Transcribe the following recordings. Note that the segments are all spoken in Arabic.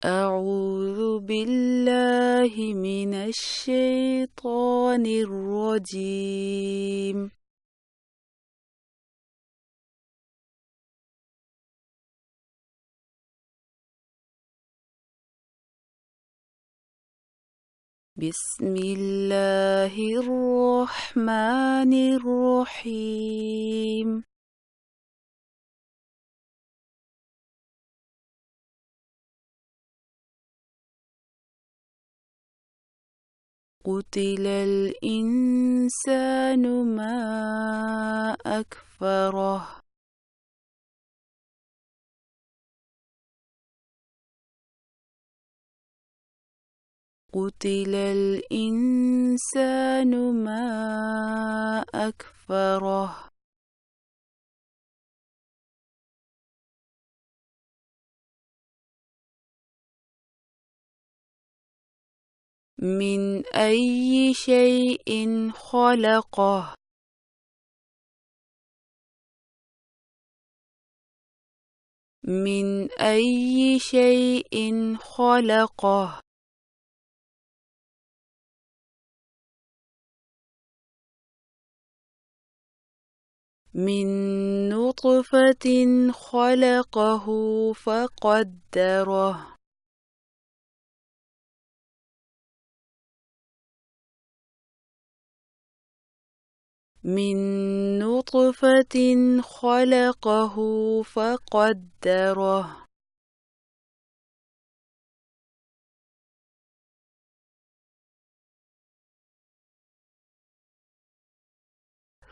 أعوذ بالله من الشيطان الرجيم. بسم الله الرحمن الرحيم. قتل الإنسان ما أكفره. قتل الإنسان ما أكفره. من أي شيء خلقه. من أي شيء خلقه. من نطفة خلقه فقدره. من نطفة خلقه فقدره.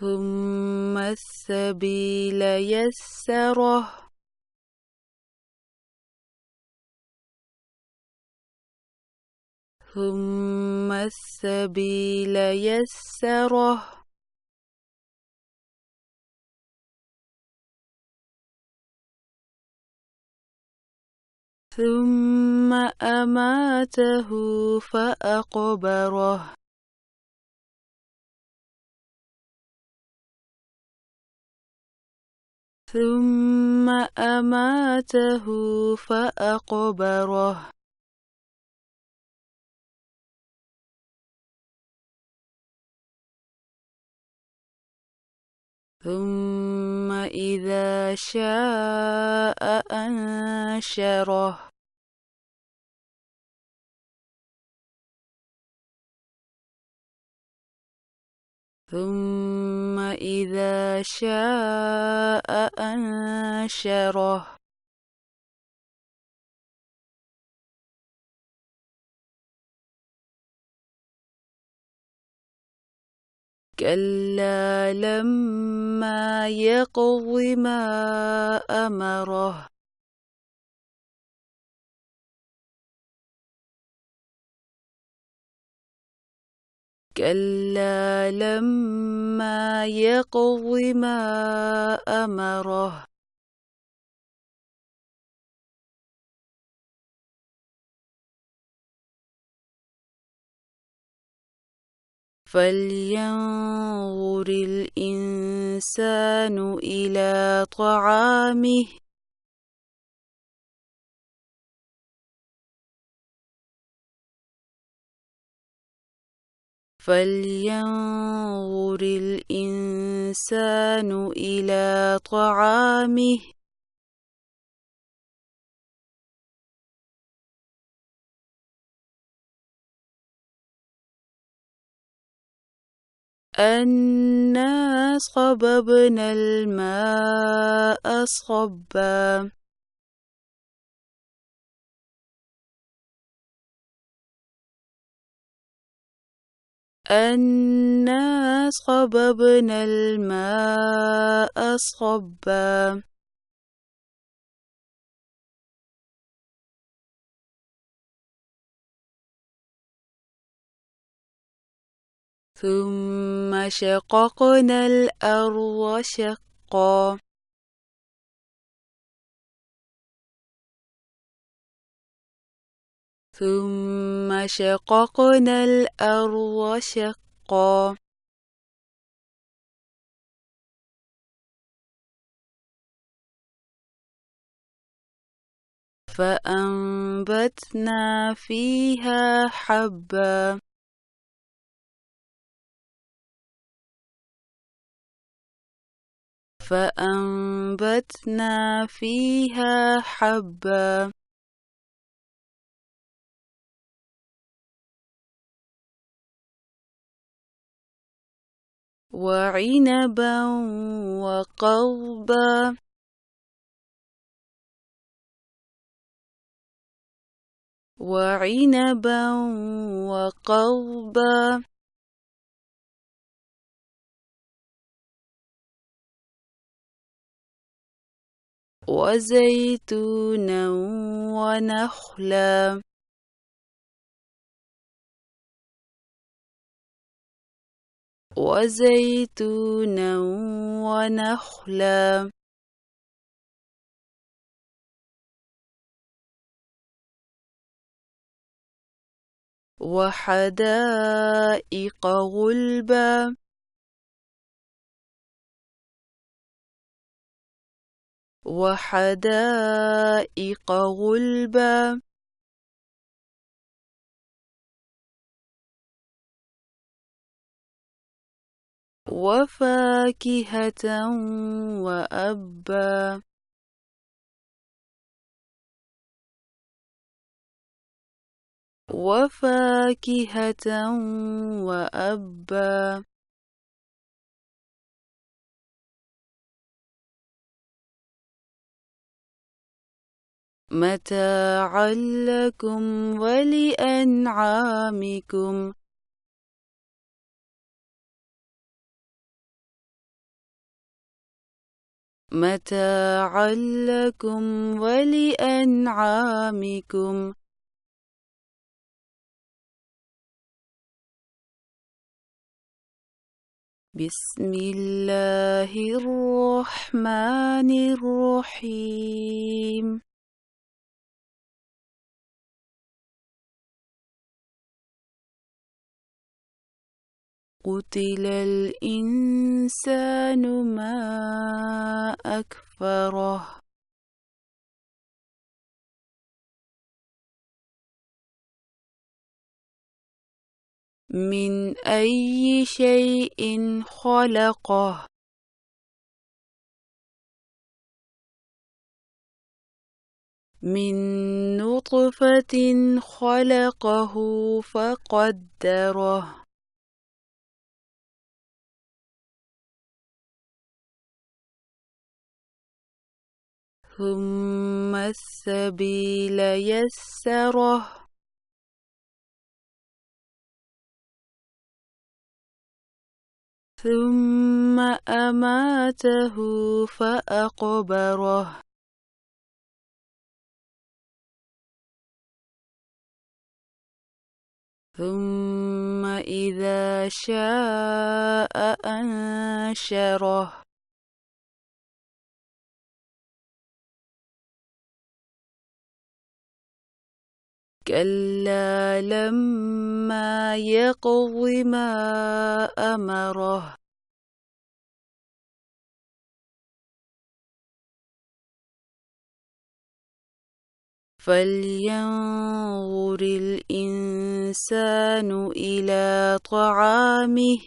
ثم السبيل يسره. ثم السبيل يسره. ثم أماته فأقبره. ثم أماته فأقبره. ثم إذا شاء أنشره. ثم إذا شاء أنشره. كلا لما يقض ما أمره. كلا لما يقض ما أمره. فلينظر الإنسان إلى طعامه. فلينظر الإنسان إلى طعامه. أنا صببنا الماء صبا. أنا صببنا الماء صبا. ثم شققنا الأرض شقا. ثم شققنا الأرض شقا. فأنبتنا فيها حبا فأنبتنا فيها حبا وعنبا وقضبا وعنبا وقضبا وزيتونا ونخلا وزيتونا ونخلا وحدائق غلبا وحدائق غلبا وفاكهة وأبا وفاكهة وأبا متاعا لكم ولأنعامكم متاعا لكم ولأنعامكم بسم الله الرحمن الرحيم قتل الإنسان ما أكفره من أي شيء خلقه من نطفة خلقه فقدره ثم السبيل يسره ثم أماته فأقبره ثم إذا شاء أنشره كلا لما يقض ما أمره فلينظر الإنسان إلى طعامه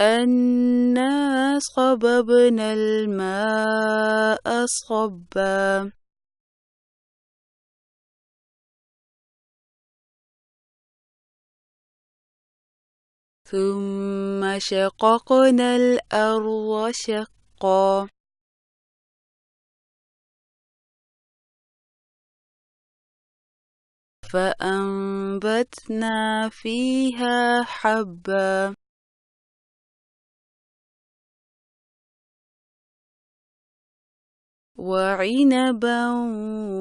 أنا صببنا الماء صبا ثم شققنا الأرض شقا فأنبتنا فيها حبا وعنبا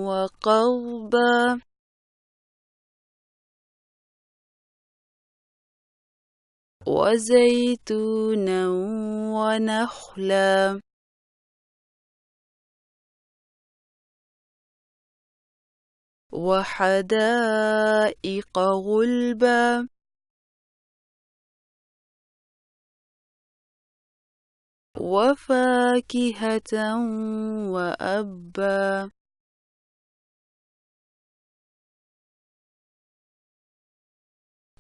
وقضبا وزيتونا ونخلا وحدائق غلبا وفاكهة وأبا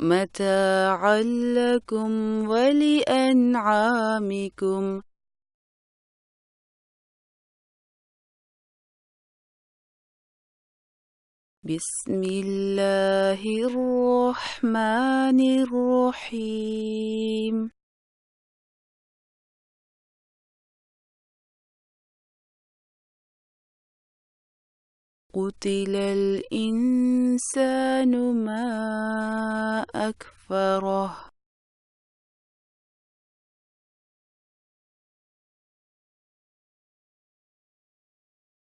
متاعا لكم ولأنعامكم بسم الله الرحمن الرحيم قتل الإنسان ما أكفره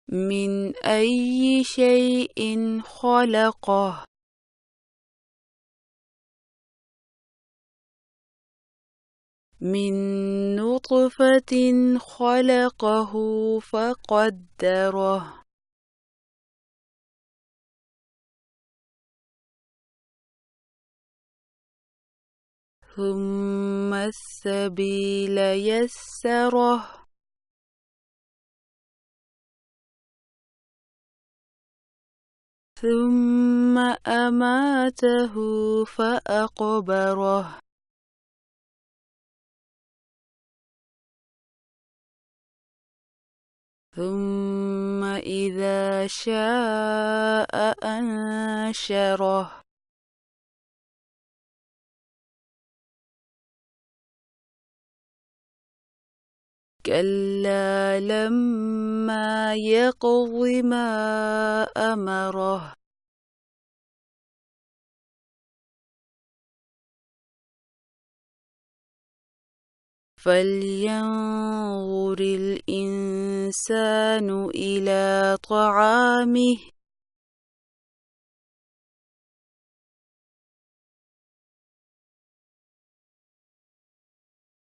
من أي شيء خلقه من نطفة خلقه فقدره ثم السبيل يسره ثم أماته فأقبره ثم إذا شاء أنشره كلا لما يقض ما أمره فلينظر الإنسان إلى طعامه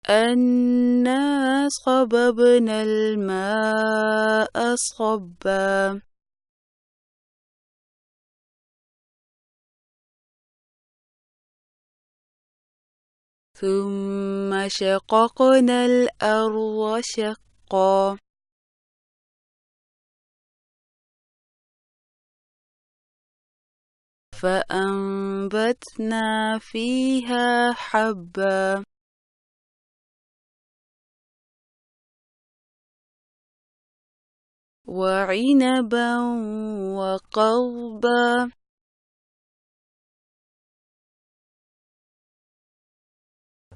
أنا صببنا الماء صبا ثم شققنا الأرض شقا فأنبتنا فيها حبا وعنبا وقضبا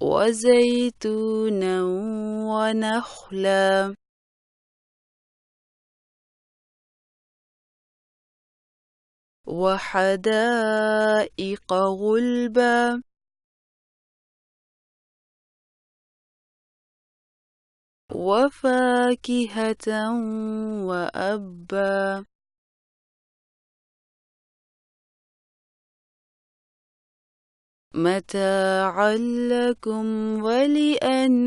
وزيتونا ونخلا وحدائق غلبا وفاكهة وأبا متاعا لكم ولأنعامكم